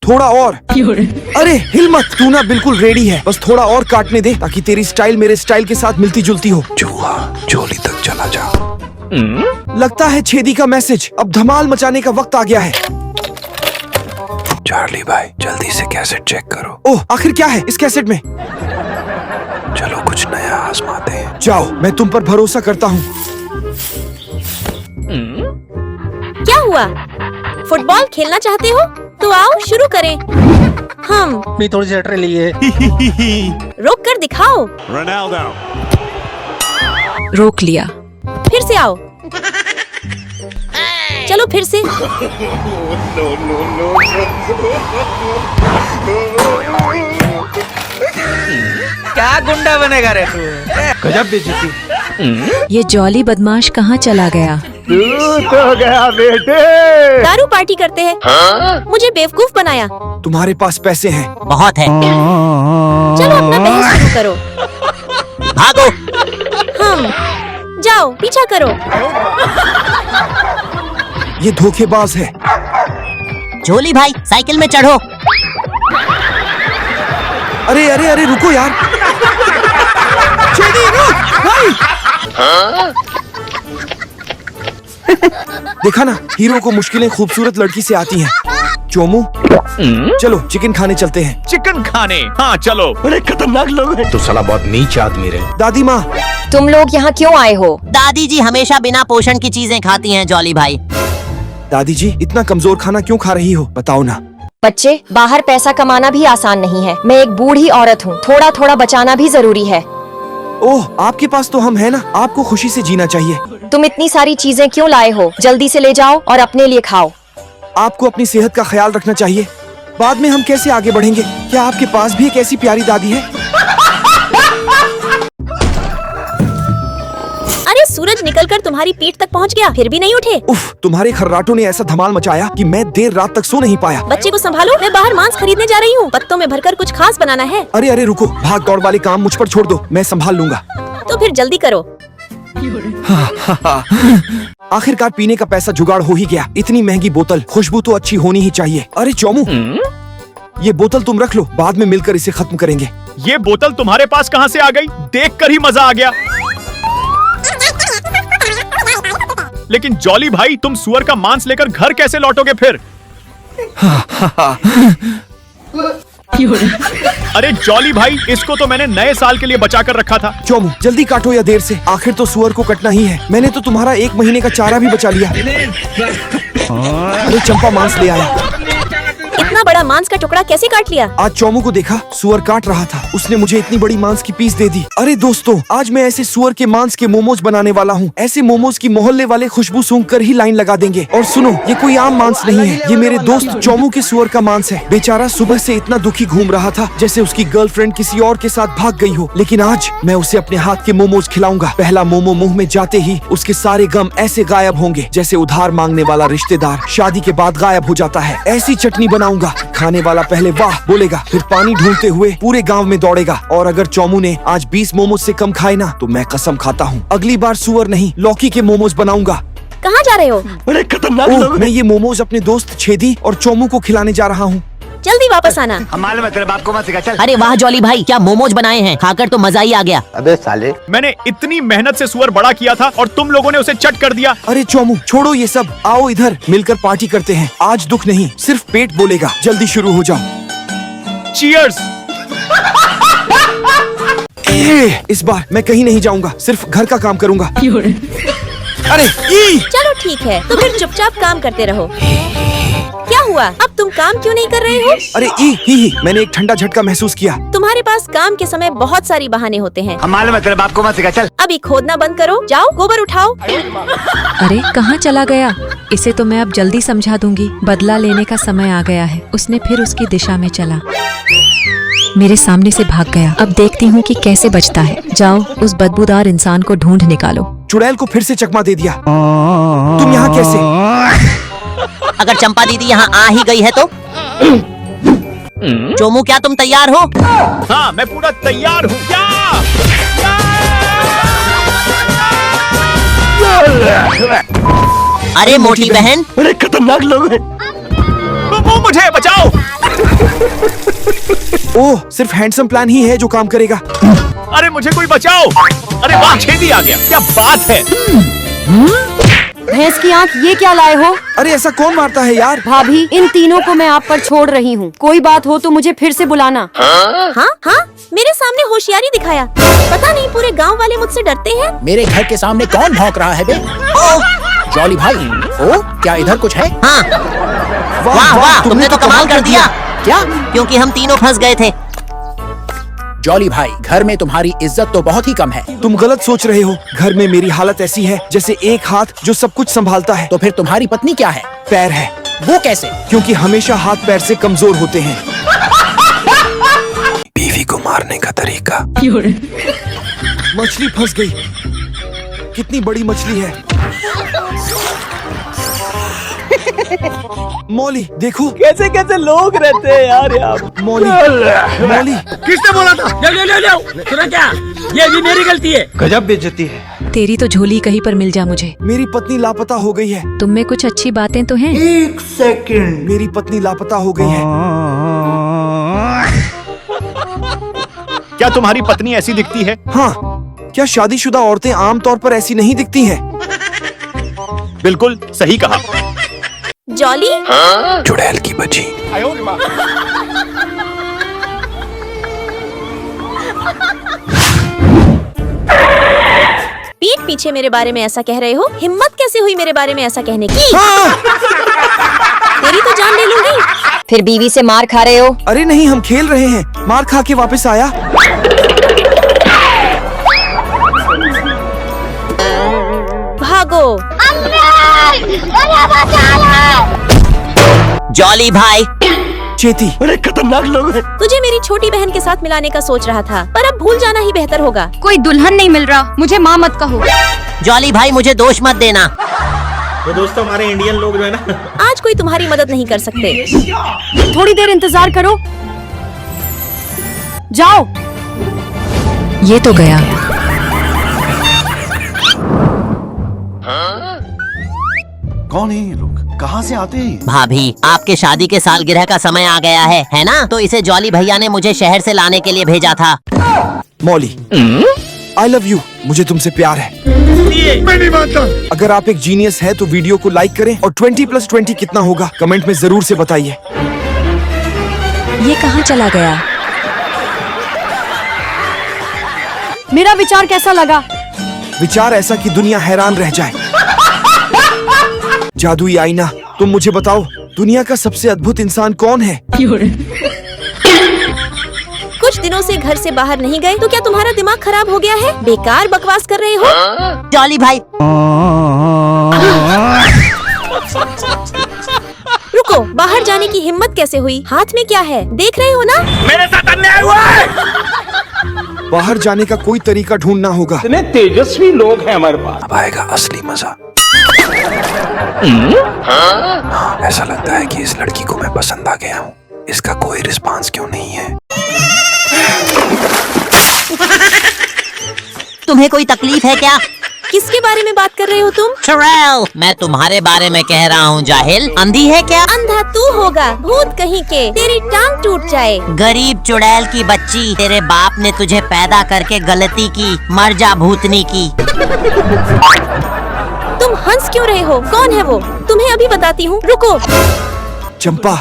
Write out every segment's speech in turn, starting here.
थोड़ा और। अरे हिल मत, तू ना बिल्कुल रेडी है, बस थोड़ा और काटने दे ताकि तेरी स्टाइल मेरे स्टाइल के साथ मिलती जुलती हो। चूहा जोली तक चला जा। लगता है छेदी का मैसेज, अब धमाल मचाने का वक्त आ गया है। चार्ली भाई जल्दी से कैसेट चेक करो। ओह, आखिर क्या है इस कैसेट में? चलो कुछ नया आजमाते हैं। जाओ, मैं तुम पर भरोसा करता हूँ। क्या हुआ? फुटबॉल खेलना चाहते हो? तो आओ शुरू करें। हम भी थोड़ी सी हट लिए। रोक कर दिखाओ। रोनाल्डो रोक लिया। फिर से आओ। चलो फिर से। क्या गुंडा बनेगा रे तू? गजब बेइज्जती। ये जॉली बदमाश कहाँ चला गया? तो गया बेटे। दारू पार्टी करते हैं। मुझे बेवकूफ बनाया। तुम्हारे पास पैसे हैं? बहुत है। चलो अपना बहस शुरू करो। भागो। हम जाओ, पीछा करो। ये धोखेबाज है। जोली भाई साइकिल में चढ़ो। अरे अरे अरे रुको यार। छेदी रुक भाई। देखा ना, हीरो को मुश्किलें खूबसूरत लड़की से आती हैं। चोमू, चलो चिकन खाने चलते हैं। चिकन खाने? हाँ चलो। बड़े खतरनाक लोग हैं। तो साला बहुत नीच आदमी रहे। दादी माँ, तुम लोग यहाँ क्यों आए हो? दादी जी हमेशा बिना पोषण की चीजें खाती हैं जॉली भाई। दादी जी इतना कमजोर खाना क्यों खा रही हो, बताओ ना। बच्चे, बाहर पैसा कमाना भी आसान नहीं है। मैं एक बूढ़ी औरत हूँ, थोड़ा थोड़ा बचाना भी जरूरी है। ओह, आपके पास तो हम है ना, आपको खुशी से जीना चाहिए। तुम इतनी सारी चीजें क्यों लाए हो? जल्दी से ले जाओ और अपने लिए खाओ। आपको अपनी सेहत का ख्याल रखना चाहिए। बाद में हम कैसे आगे बढ़ेंगे? क्या आपके पास भी एक ऐसी प्यारी दादी है? अरे सूरज निकलकर तुम्हारी पीठ तक पहुंच गया, फिर भी नहीं उठे। उफ, तुम्हारे खर्राटों ने ऐसा धमाल मचाया कि मैं देर रात तक सो नहीं पाया। बच्चे को संभालो, मैं बाहर मांस खरीदने जा रही हूँ। पत्तों में भरकर कुछ खास बनाना है। अरे अरे रुको, भाग दौड़ वाले काम मुझ पर छोड़ दो, मैं संभाल लूंगा। तो फिर जल्दी करो। आखिरकार पीने का पैसा जुगाड़ हो ही गया। इतनी महंगी बोतल, खुशबू तो अच्छी होनी ही चाहिए। अरे चोमू, ये बोतल तुम रख लो, बाद में मिलकर इसे खत्म करेंगे। ये बोतल तुम्हारे पास कहाँ से आ गई? देखकर ही मजा आ गया। लेकिन जॉली भाई, तुम सुअर का मांस लेकर घर कैसे लौटोगे फिर? अरे जॉली भाई, इसको तो मैंने नए साल के लिए बचा कर रखा था। चोमू जल्दी काटो या देर से, आखिर तो सुअर को कटना ही है। मैंने तो तुम्हारा 1 महीने का चारा भी बचा लिया। अरे चंपा मांस ले आया। इतना बड़ा मांस का टुकड़ा कैसे काट लिया? आज चोमू को देखा, सुअर काट रहा था, उसने मुझे इतनी बड़ी मांस की पीस दे दी। अरे दोस्तों, आज मैं ऐसे सुअर के मांस के मोमोज बनाने वाला हूँ। ऐसे मोमोज की मोहल्ले वाले खुशबू सूंघ कर ही लाइन लगा देंगे। और सुनो, ये कोई आम मांस नहीं है, ये मेरे दोस्त चोमू के सुअर का मांस है। बेचारा सुबह से इतना दुखी घूम रहा था जैसे उसकी गर्लफ्रेंड किसी और के साथ भाग गई हो। लेकिन आज मैं उसे अपने हाथ के मोमोज खिलाऊंगा। पहला मोमो मुंह में जाते ही उसके सारे गम ऐसे गायब होंगे जैसे उधार मांगने वाला रिश्तेदार शादी के बाद गायब हो जाता है। ऐसी चटनी बनाऊंगा, खाने वाला पहले वाह बोलेगा, फिर पानी ढूंढते हुए पूरे गांव में दौड़ेगा। और अगर चोमू ने आज 20 मोमोज से कम खाए ना, तो मैं कसम खाता हूँ अगली बार सुअर नहीं लौकी के मोमोज बनाऊंगा। कहाँ जा रहे हो? बड़े खतरनाक ओह, लोग मैं ये मोमोज अपने दोस्त छेदी और चोमू को खिलाने जा रहा हूँ। जल्दी वापस आना। मालूम है तेरे बाप को मत सिखा। चल। अरे वाह जॉली भाई, क्या मोमोज बनाए हैं, खाकर तो मजा ही आ गया। अबे साले, मैंने इतनी मेहनत से सुअर बड़ा किया था और तुम लोगों ने उसे चट कर दिया। अरे चोमू छोड़ो ये सब, आओ इधर मिलकर पार्टी करते हैं। आज दुख नहीं, सिर्फ पेट बोलेगा। जल्दी शुरू हो जाओ। चीयर्स। इस बार मैं कहीं नहीं जाऊंगा, सिर्फ घर का काम करूंगा। अरे चलो ठीक है, तो फिर चुपचाप काम करते रहो। क्या हुआ? अब तुम काम क्यों नहीं कर रहे हो? अरे ही, मैंने एक ठंडा झटका महसूस किया। तुम्हारे पास काम के समय बहुत सारी बहाने होते हैं। मालूम है तेरे बाप को मत सिखा। चल। अभी खोदना बंद करो, जाओ गोबर उठाओ। अरे कहाँ चला गया? इसे तो मैं अब जल्दी समझा दूंगी। बदला लेने का समय आ गया है। उसने फिर उसकी दिशा में चला, मेरे सामने से भाग गया। अब देखती हूँ कि कैसे बचता है। जाओ उस बदबूदार इंसान को ढूंढ निकालो। चुड़ैल को फिर से चकमा दे दिया। तुम यहाँ कैसे? अगर चंपा दीदी यहाँ आ ही गई है तो चोमू, क्या तुम तैयार हो? हाँ मैं पूरा तैयार हूँ। अरे मोटी बहन, बड़े खतरनाक लोग हैं। मुझे बचाओ। ओह, सिर्फ हैंडसम प्लान ही है जो काम करेगा। अरे मुझे कोई बचाओ। अरे वाह, छेदी आ गया। क्या बात है। भैंस की आंख, ये क्या लाए हो? अरे ऐसा कौन मारता है यार? भाभी, इन तीनों को मैं आप पर छोड़ रही हूँ। कोई बात हो तो मुझे फिर से बुलाना। हाँ हाँ, मेरे सामने होशियारी दिखाया। पता नहीं पूरे गांव वाले मुझसे डरते हैं। मेरे घर के सामने कौन भौंक रहा है बे? जॉली भाई, ओ क्या इधर कुछ है? हाँ, वाह वाह, तुमने तो कमाल कर दिया। क्या? क्योंकि हम तीनों फंस गए थे। जॉली भाई, घर में तुम्हारी इज्जत तो बहुत ही कम है। तुम गलत सोच रहे हो। घर में मेरी हालत ऐसी है जैसे एक हाथ जो सब कुछ संभालता है। तो फिर तुम्हारी पत्नी क्या है? पैर है। वो कैसे? क्योंकि हमेशा हाथ पैर से कमजोर होते हैं। बीवी को मारने का तरीका। मछली फंस गई। कितनी बड़ी मछली है। मौली देखो कैसे कैसे लोग रहते हैं यार यहाँ। मौली, मौली किसने बोला था? ले सुना क्या? ये भी मेरी गलती है। गजब बेइज्जती है। तेरी तो झोली कहीं पर मिल जा मुझे। मेरी पत्नी लापता हो गई है। तुम में कुछ अच्छी बातें तो हैं। मेरी पत्नी लापता हो गई है। क्या तुम्हारी पत्नी ऐसी दिखती है? हाँ, क्या शादीशुदा औरतें आमतौर पर ऐसी नहीं दिखती हैं? बिल्कुल सही कहा। जॉली, चुड़ैल की बच्ची। पीठ पीछे मेरे बारे में ऐसा कह रहे हो? हिम्मत कैसे हुई मेरे बारे में ऐसा कहने की? तेरी तो जान ले लूंगी। फिर बीवी से मार खा रहे हो? अरे नहीं, हम खेल रहे हैं। मार खा के वापस आया। भागो। जॉली भाई, चेती, बड़े खतरनाक लोग हैं। तुझे मेरी छोटी बहन के साथ मिलाने का सोच रहा था, पर अब भूल जाना ही बेहतर होगा। कोई दुल्हन नहीं मिल रहा, मुझे माँ मत कहो। जॉली भाई मुझे दोष मत देना। तो दोस्तों, हमारे इंडियन लोग जो है ना, आज कोई तुम्हारी मदद नहीं कर सकते। थोड़ी देर इंतजार करो। जाओ। ये तो गया। कौन है ये लोग? कहाँ से आते हैं? भाभी, आपके शादी के सालगिरह का समय आ गया है ना? तो इसे जॉली भैया ने मुझे शहर से लाने के लिए भेजा था। मौली, आई लव यू। मुझे तुमसे प्यार है। मैं नहीं मानता। अगर आप एक जीनियस है तो वीडियो को लाइक करें और 20+20 कितना होगा कमेंट में जरूर से बताइए। ये कहाँ चला गया? मेरा विचार कैसा लगा? विचार ऐसा कि दुनिया हैरान रह जाए। जादुई आईना, तुम मुझे बताओ, दुनिया का सबसे अद्भुत इंसान कौन है? कुछ दिनों से घर से बाहर नहीं गए तो क्या तुम्हारा दिमाग खराब हो गया है? बेकार बकवास कर रहे हो। जॉली भाई, रुको, बाहर जाने की हिम्मत कैसे हुई? हाथ में क्या है? देख रहे हो ना? मेरे साथ अन्याय हुआ है। बाहर जाने का कोई तरीका ढूंढना होगा। इतने तेजस्वी लोग हैं हमारे पास। अब आएगा असली मजा। हाँ, ऐसा लगता है कि इस लड़की को मैं पसंद आ गया हूँ। इसका कोई रिस्पांस क्यों नहीं है? तुम्हें कोई तकलीफ है क्या? किसके बारे में बात कर रहे हो तुम? चुड़ैल, मैं तुम्हारे बारे में कह रहा हूँ। जाहिल, अंधी है क्या? अंधा तू होगा, भूत कहीं के। तेरी टांग टूट जाए। गरीब चुड़ैल की बच्ची, तेरे बाप ने तुझे पैदा करके गलती की। मर जा भूतनी की। तुम हंस क्यों रहे हो? कौन है वो? तुम्हें अभी बताती हूँ, रुको। चंपा,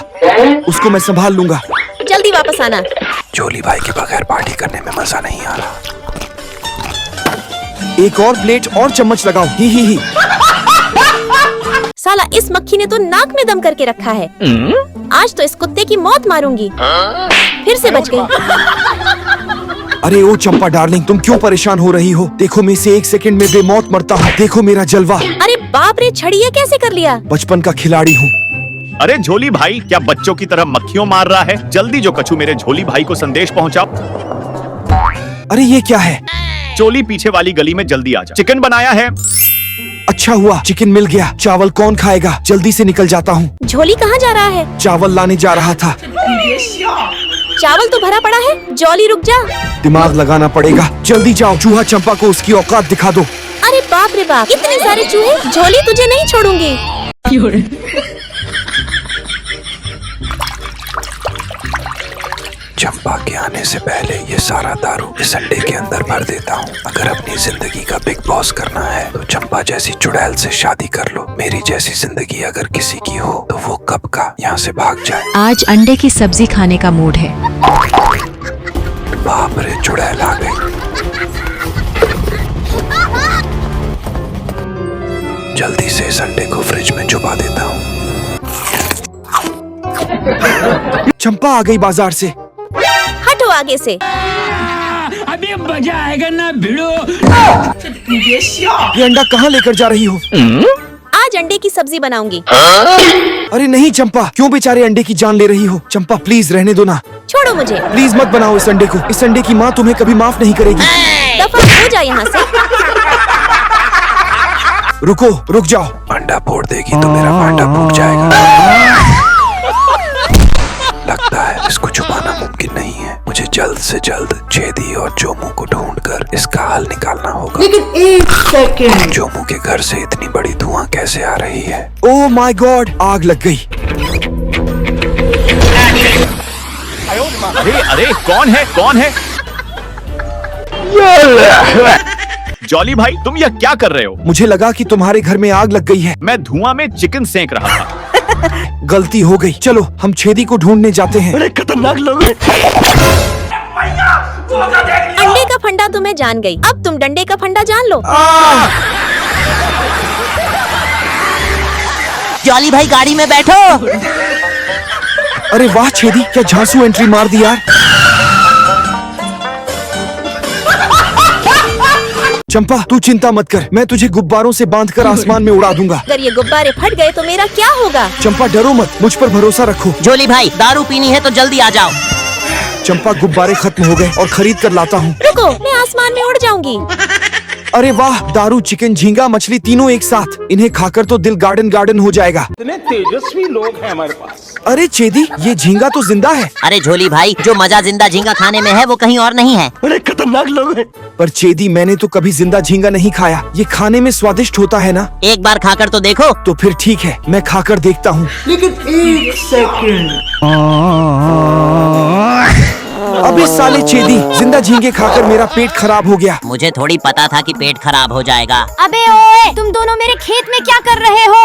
उसको मैं संभाल लूंगा। जल्दी वापस आना। जोली भाई के बगैर पार्टी करने में मजा नहीं आ रहा। एक और प्लेट और चम्मच लगाओ। ही। साला, इस मक्खी ने तो नाक में दम करके रखा है। आज तो इस कुत्ते की मौत मारूंगी। फिर से बच गई। अरे ओ चंपा डार्लिंग, तुम क्यों परेशान हो रही हो? देखो, मैं इसे 1 सेकंड में बेमौत मरता हूँ। देखो मेरा जलवा। अरे बाप रे, छड़िया कैसे कर लिया? बचपन का खिलाड़ी हूँ। अरे झोली भाई, क्या बच्चों की तरह मक्खियों मार रहा है? जल्दी जो कछू मेरे झोली भाई को संदेश पहुंचाओ। अरे ये क्या है? चोली पीछे वाली गली में जल्दी आ जा। चिकन बनाया है। अच्छा हुआ, चिकन मिल गया। चावल कौन खाएगा? जल्दी से निकल जाता हूँ। झोली कहाँ जा रहा है? चावल लाने जा रहा था। चावल तो भरा पड़ा है। जॉली रुक जा। दिमाग लगाना पड़ेगा। जल्दी जाओ, चूहा चंपा को उसकी औकात दिखा दो। अरे बाप रे बाप, इतने सारे चूहे। झोली, तुझे नहीं छोड़ूंगी। चंपा के आने से पहले ये सारा दारू इस अंडे के अंदर भर देता हूँ। अगर अपनी जिंदगी का बिग बॉस करना है तो चंपा जैसी चुड़ैल से शादी कर लो। मेरी जैसी जिंदगी अगर किसी की हो तो वो कब का यहाँ से भाग जाए। आज अंडे की सब्जी खाने का मूड है। बाप रे, चुड़ैल आ गई। जल्दी से इस अंडे को फ्रिज में छुपा देता हूँ। चंपा आ गई बाजार से। हटो आगे से। अभी मजा आएगा ना भिड़ो। ये अंडा कहाँ लेकर जा रही हो? आज अंडे की सब्जी बनाऊंगी। अरे नहीं चंपा, क्यों बेचारे अंडे की जान ले रही हो? चंपा प्लीज रहने दो ना। छोड़ो मुझे। प्लीज मत बनाओ इस अंडे को। इस अंडे की माँ तुम्हें कभी माफ नहीं करेगी। दफा हो जा यहाँ से। रुको, रुक जाओ। अंडा फोड़ देगी तो मेरा भांडा फूट जाएगा। लगता है इसको छुपाना मुमकिन नहीं है। मुझे जल्द से जल्द छेदी और जोमू को ढूंढकर इसका हल निकालना होगा। लेकिन एक सेकंड, जोमू के घर से इतनी बड़ी धुआं कैसे आ रही है? ओह माय गॉड, आग लग गई। अरे अरे, कौन है कौन है? जॉली भाई, तुम यह क्या कर रहे हो? मुझे लगा कि तुम्हारे घर में आग लग गई है। मैं धुआं में चिकन सेंक रहा था। गलती हो गई। चलो हम छेदी को ढूंढने जाते हैं। बड़े खतरनाक लोग हैं। अंडे का फंडा तो मैं जान गई, अब तुम डंडे का फंडा जान लो। जॉली भाई गाड़ी में बैठो। अरे वाह छेदी, क्या झांसू एंट्री मार दी यार। चंपा तू चिंता मत कर, मैं तुझे गुब्बारों से बांधकर आसमान में उड़ा दूंगा। अगर ये गुब्बारे फट गए तो मेरा क्या होगा? चंपा डरो मत, मुझ पर भरोसा रखो। जोली भाई दारू पीनी है तो जल्दी आ जाओ। चंपा गुब्बारे खत्म हो गए और खरीद कर लाता हूँ। रुको, मैं आसमान में उड़ जाऊंगी। अरे वाह, दारू, चिकन, झींगा, मछली तीनों एक साथ। इन्हें खाकर तो दिल गार्डन गार्डन हो जाएगा। इतने तेजस्वी लोग हैं हमारे पास। अरे छेदी, ये झींगा तो जिंदा है। अरे झोली भाई, जो मजा जिंदा झींगा खाने में है वो कहीं और नहीं है। बड़े खतरनाक लोग हैं। पर छेदी, मैंने तो कभी जिंदा झींगा नहीं खाया। ये खाने में स्वादिष्ट होता है ना? एक बार खाकर तो देखो। तो फिर ठीक है, मैं खाकर देखता हूँ। लेकिन एक सेकंड, अबे साले छेदी, जिंदा झींगे खाकर मेरा पेट खराब हो गया। मुझे थोड़ी पता था कि पेट खराब हो जाएगा। अबे ओए, तुम दोनों मेरे खेत में क्या कर रहे हो?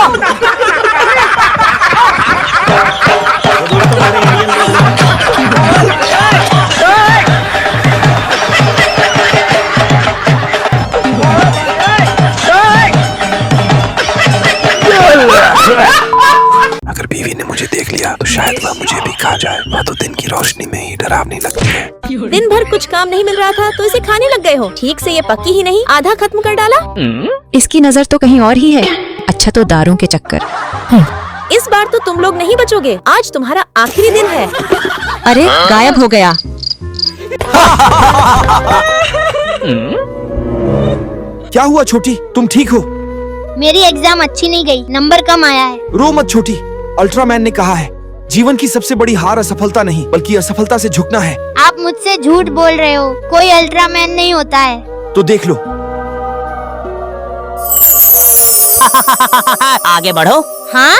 अगर बीवी ने मुझे देख लिया तो शायद वह मुझे भी खा जाए। वह तो दिन की रोशनी में ही डरावनी लगती है। दिन भर कुछ काम नहीं मिल रहा था तो इसे खाने लग गए हो। ठीक से ये पक्की ही नहीं, आधा खत्म कर डाला। इसकी नजर तो कहीं और ही है। अच्छा तो दारों के चक्कर। इस बार तो तुम लोग नहीं बचोगे। आज तुम्हारा आखिरी दिन है। अरे गायब हो गया। क्या हुआ छोटी, तुम ठीक हो? मेरी एग्जाम अच्छी नहीं गई, नंबर कम आया है। रो मत छोटी, अल्ट्रामैन ने कहा है जीवन की सबसे बड़ी हार असफलता नहीं बल्कि असफलता से झुकना है। आप मुझसे झूठ बोल रहे हो, कोई अल्ट्रामैन नहीं होता है। तो देख लो। आगे बढ़ो। हाँ,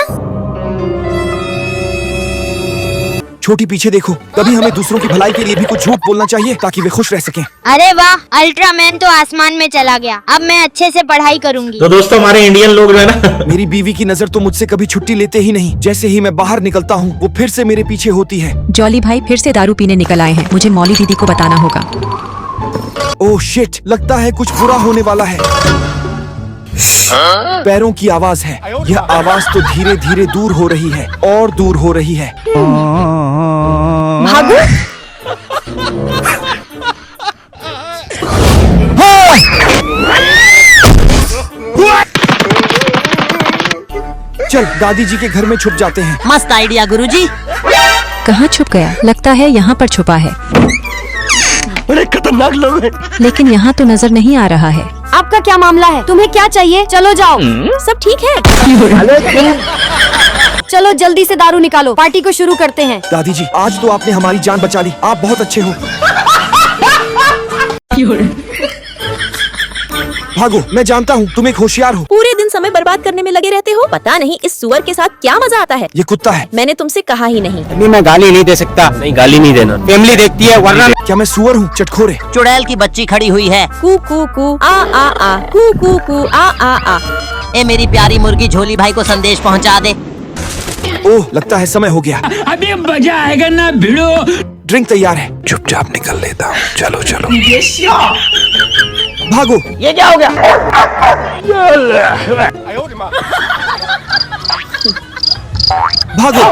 छोटी पीछे देखो। कभी हमें दूसरों की भलाई के लिए भी कुछ झूठ बोलना चाहिए ताकि वे खुश रह सकें। अरे वाह, अल्ट्रामैन तो आसमान में चला गया। अब मैं अच्छे से पढ़ाई करूंगी। तो दोस्तों हमारे इंडियन लोग जो है ना, मेरी बीवी की नजर तो मुझसे कभी छुट्टी लेते ही नहीं। जैसे ही मैं बाहर निकलता हूँ वो फिर से मेरे पीछे होती है। जॉली भाई फिर से दारू पीने निकल आए हैं। मुझे मौली दीदी को बताना होगा। ओह शिट, लगता है कुछ बुरा होने वाला है। पैरों की आवाज है। यह आवाज तो धीरे धीरे दूर हो रही है और दूर हो रही है। भागो। चल दादी जी के घर में छुप जाते हैं। मस्त आइडिया गुरुजी। कहाँ छुप गया? लगता है यहाँ पर छुपा है। बड़े खतरनाक लोग हैं। लेकिन यहाँ तो नजर नहीं आ रहा है। आपका क्या मामला है? तुम्हें क्या चाहिए? चलो जाओ। सब ठीक है? चलो जल्दी से दारू निकालो, पार्टी को शुरू करते हैं। दादी जी, आज तो आपने हमारी जान बचा ली। आप बहुत अच्छे हो। भागो, मैं जानता हूँ तुम एक होशियार हो। पूरे दिन समय बर्बाद करने में लगे रहते हो? पता नहीं इस सुअर के साथ क्या मजा आता है। ये कुत्ता है। मैंने तुमसे कहा ही नहीं। नहीं, मैं गाली नहीं दे सकता। नहीं, गाली नहीं देना, फैमिली देखती है वरना। क्या मैं सुअर हूँ चटखोरे? चुड़ैल की बच्ची खड़ी हुई है। कू कू कू आ कू कू कू आ। ए मेरी प्यारी मुर्गी, झोली भाई को संदेश पहुंचा दे। ओह, लगता है समय हो गया। अभी मजा आएगा ना भिड़ो। ड्रिंक तैयार है। चुपचाप निकल लेता हूँ। चलो चलो। भागो। ये क्या हो गया? भागो।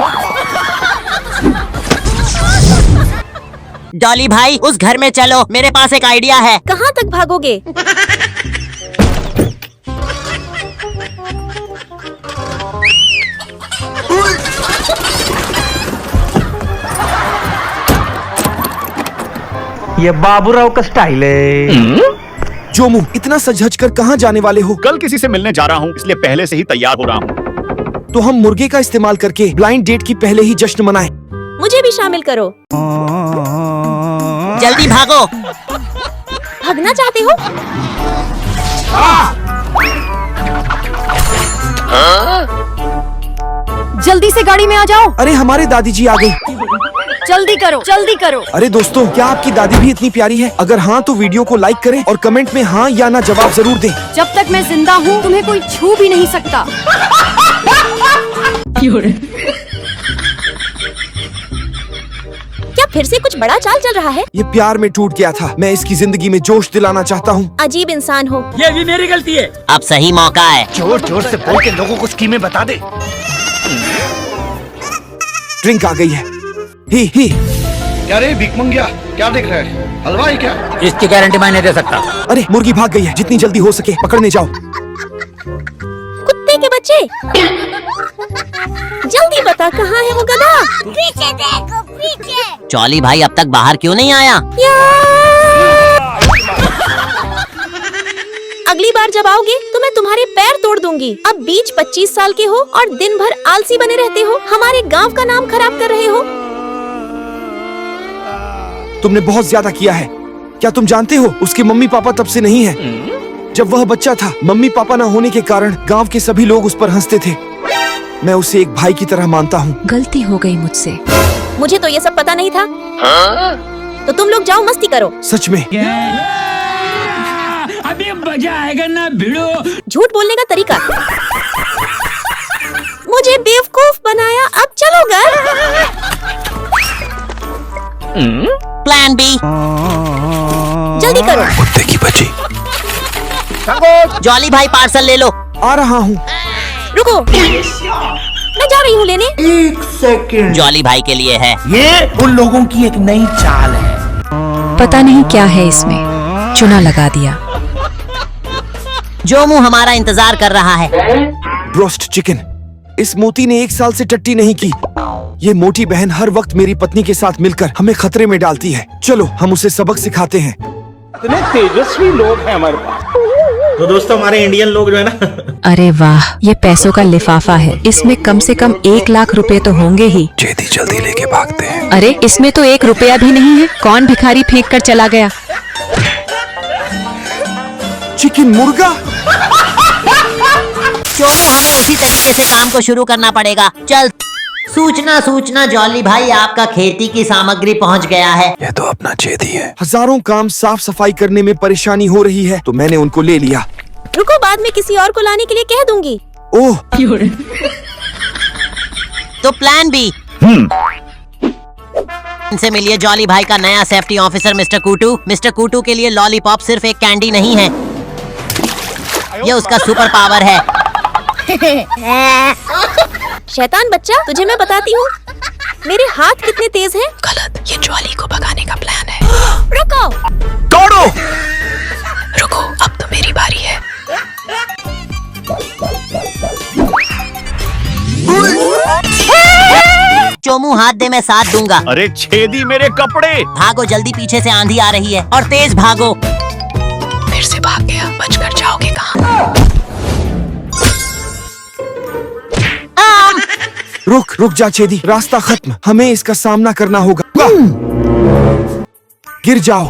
डॉली भाई, उस घर में चलो, मेरे पास एक आइडिया है। कहाँ तक भागोगे? ये बाबूराव का स्टाइल है। जोमू, इतना सज-धज कर कहाँ जाने वाले हो? कल किसी से मिलने जा रहा हूँ, इसलिए पहले से ही तैयार हो रहा हूँ। तो हम मुर्गे का इस्तेमाल करके ब्लाइंड डेट की पहले ही जश्न मनाएं। मुझे भी शामिल करो। जल्दी भागो। भागना चाहते हो? जल्दी से गाड़ी में आ जाओ। अरे हमारे दादी जी आ गई। जल्दी करो, जल्दी करो। अरे दोस्तों, क्या आपकी दादी भी इतनी प्यारी है? अगर हाँ तो वीडियो को लाइक करें और कमेंट में हाँ या ना जवाब जरूर दें। जब तक मैं जिंदा हूँ तुम्हें कोई छू भी नहीं सकता। क्या फिर से कुछ बड़ा चाल चल रहा है? ये प्यार में टूट गया था। मैं इसकी जिंदगी में जोश दिलाना चाहता हूँ। अजीब इंसान हो। ये भी मेरी गलती है। अब सही मौका है। जोर जोर से बोल के लोगों को स्कीमें बता दे। ड्रिंक आ गई है। ही। क्या रे भीख मंगिया, क्या देख रहा है? हलवाई क्या? इसकी गारंटी मैं नहीं दे सकता। अरे मुर्गी भाग गई है। जितनी जल्दी हो सके पकड़ने जाओ। कुत्ते के बच्चे, जल्दी बता कहाँ है वो गधा? पीछे देखो, पीछे। चौली भाई अब तक बाहर क्यों नहीं आया? अगली बार जब आओगे तो मैं तुम्हारे पैर तोड़ दूंगी। अब बीच 25 साल के हो और दिन भर आलसी बने रहते हो। हमारे गांव का नाम खराब कर रहे हो। तुमने बहुत ज्यादा किया है। क्या तुम जानते हो उसके मम्मी पापा तब से नहीं है। जब वह बच्चा था, मम्मी पापा न होने के कारण गांव के सभी लोग उस पर हंसते थे। मैं उसे एक भाई की तरह मानता हूँ। गलती हो गई मुझसे। मुझे तो ये सब पता नहीं था। तो तुम लोग जाओ मस्ती करो। सच में। अभी मजा आएगा ना भिड़ो। झूठ बोलने का तरीका। मुझे बेवकूफ बनाया। अब चलो घर। Plan B. जल्दी करो। कुत्ते की बच्ची। जॉली भाई पार्सल ले लो। आ रहा हूँ। रुको, मैं जा रही हूँ लेने। 1 सेकंड। जॉली भाई के लिए है। ये उन लोगों की एक नई चाल है। पता नहीं क्या है इसमें, चुना लगा दिया। जोमू हमारा इंतजार कर रहा है। Broast chicken. इस मोती ने 1 साल से टट्टी नहीं की। ये मोटी बहन हर वक्त मेरी पत्नी के साथ मिलकर हमें खतरे में डालती है। चलो हम उसे सबक सिखाते हैं। इतने तेजस्वी लोग हैं हमारे पास। तो दोस्तों, हमारे इंडियन लोग जो है ना, अरे वाह, ये पैसों का लिफाफा है। इसमें कम से कम 1 लाख रुपए तो होंगे ही। जल्दी जल्दी लेके भागते हैं। अरे इसमें तो 1 रुपया भी नहीं है। कौन भिखारी फेंक कर चला गया? चिकन मुर्गा। जोमू हमें उसी तरीके से काम को शुरू करना पड़ेगा। चल। सूचना जॉली भाई, आपका खेती की सामग्री पहुंच गया है। ये तो अपना चेदी है। हजारों काम साफ सफाई करने में परेशानी हो रही है तो मैंने उनको ले लिया। रुको, बाद में किसी और को लाने के लिए कह दूंगी। ओह, तो प्लान बी। इनसे मिलिए जॉली भाई का नया सेफ्टी ऑफिसर मिस्टर कूटू। मिस्टर कूटू के लिए लॉलीपॉप सिर्फ एक कैंडी नहीं है, ये उसका सुपर पावर है। शैतान बच्चा, तुझे मैं बताती हूँ मेरे हाथ कितने तेज हैं। गलत, ये ज्वाली को भगाने का प्लान है। रुको, दौड़ो। रुको, अब तो मेरी बारी है। चोमू हाथ दे, मैं साथ दूंगा। अरे छेदी मेरे कपड़े। भागो जल्दी, पीछे से आंधी आ रही है और तेज भागो। फिर से भाग गया, बचकर जाओगे कहाँ? रुक जा छेदी, रास्ता खत्म। हमें इसका सामना करना होगा। गिर जाओ।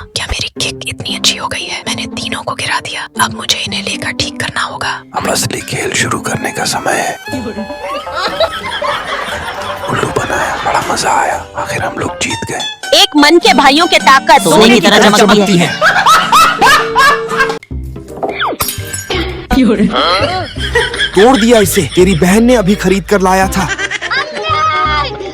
क्या मेरी किक इतनी अच्छी हो गई है? मैंने तीनों को गिरा दिया। अब मुझे इन्हें लेकर ठीक करना होगा। अब असली खेल शुरू करने का समय है। उल्लू बनाया, बड़ा मजा आया। आखिर हम लोग जीत गए। एक मन के भाइयों के ताकत सोने की तरह चमकती है। तोड़ दिया इसे। तेरी बहन ने अभी खरीद कर लाया था।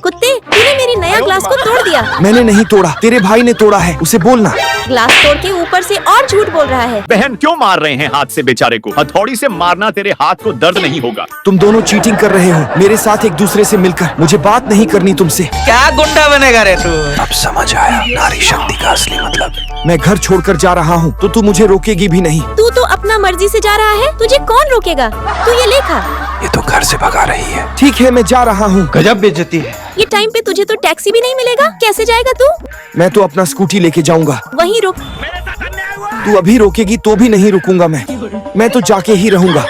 कुत्ते, तूने मेरी नया ग्लास को तोड़ दिया। मैंने नहीं तोड़ा, तेरे भाई ने तोड़ा है। उसे बोलना। ग्लास तोड़ के ऊपर से और झूठ बोल रहा है। बहन क्यों मार रहे हैं हाथ से बेचारे को? हथौड़ी से मारना तेरे हाथ को दर्द नहीं होगा। तुम दोनों चीटिंग कर रहे हो मेरे साथ एक दूसरे से मिलकर। मुझे बात नहीं करनी तुमसे। क्या गुंडा बनेगा रे तू? अब समझ आया नारी शक्ति का असली मतलब। मैं घर छोड़कर जा रहा हूँ तो तू मुझे रोकेगी भी नहीं। तू तो अपना मर्जी से जा रहा है, तुझे कौन रोकेगा? तू ये लेखा। ये तो घर से भगा रही है। ठीक है, मैं जा रहा हूँ। गजब बेइज्जती है। ये टाइम पे तुझे तो टैक्सी भी नहीं मिलेगा। कैसे जाएगा तू? मैं तो अपना स्कूटी लेके जाऊंगा। वहीं रुक। तू अभी रोकेगी तो भी नहीं रुकूंगा मैं तो जाके ही रहूंगा।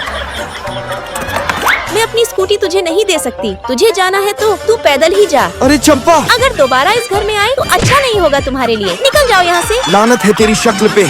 मैं अपनी स्कूटी तुझे नहीं दे सकती। तुझे जाना है तो तू पैदल ही जा। अरे चंपा, अगर दोबारा इस घर में आए तो अच्छा नहीं होगा तुम्हारे लिए। निकल जाओ यहाँ से। लानत है तेरी शक्ल पे।